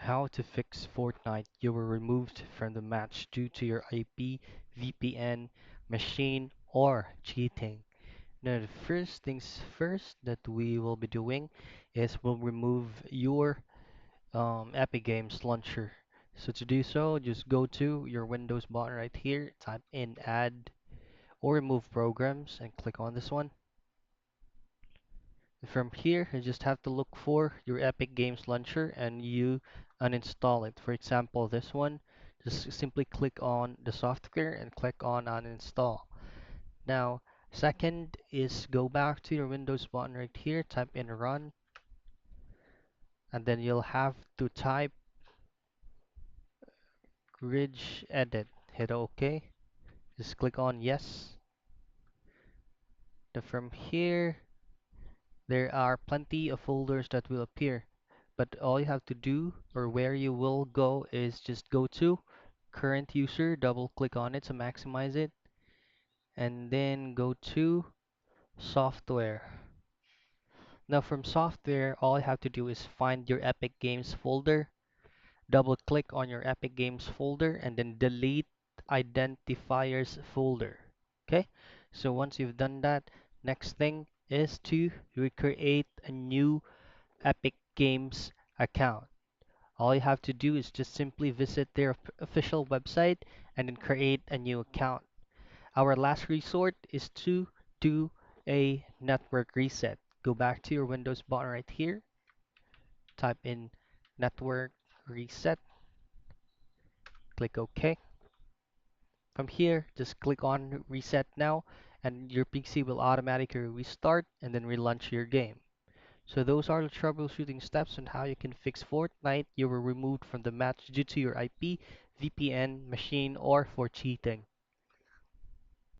How to fix Fortnite. You were removed from the match due to your IP, VPN, machine, or cheating. Now, the first things first that we will be doing is we'll remove your Epic Games launcher. So to do so, just go to your Windows button right here, type in add or remove programs, and click on this one. From here, you just have to look for your Epic Games launcher and you uninstall it. For example, this one, just simply click on the software and click on uninstall. Now, second is go back to your Windows button right here, type in run, and then you'll have to type Ridge Edit. Hit OK. Just click on yes. Then from here, there are plenty of folders that will appear, but all you have to do or where you will go is just go to current user, double click on it to maximize it, and then go to software. Now from software, all you have to do is find your Epic Games folder, double click on your Epic Games folder, and then delete identifiers folder. Okay, so once you've done that, next thing is to recreate a new Epic Games account. All you have to do is just simply visit their official website and then create a new account. Our last resort is to do a network reset. Go back to your Windows button right here, type in network reset, click OK. From here, just click on reset now, and your PC will automatically restart and then relaunch your game. So those are the troubleshooting steps on how you can fix Fortnite you were removed from the match due to your IP, VPN, machine, or for cheating.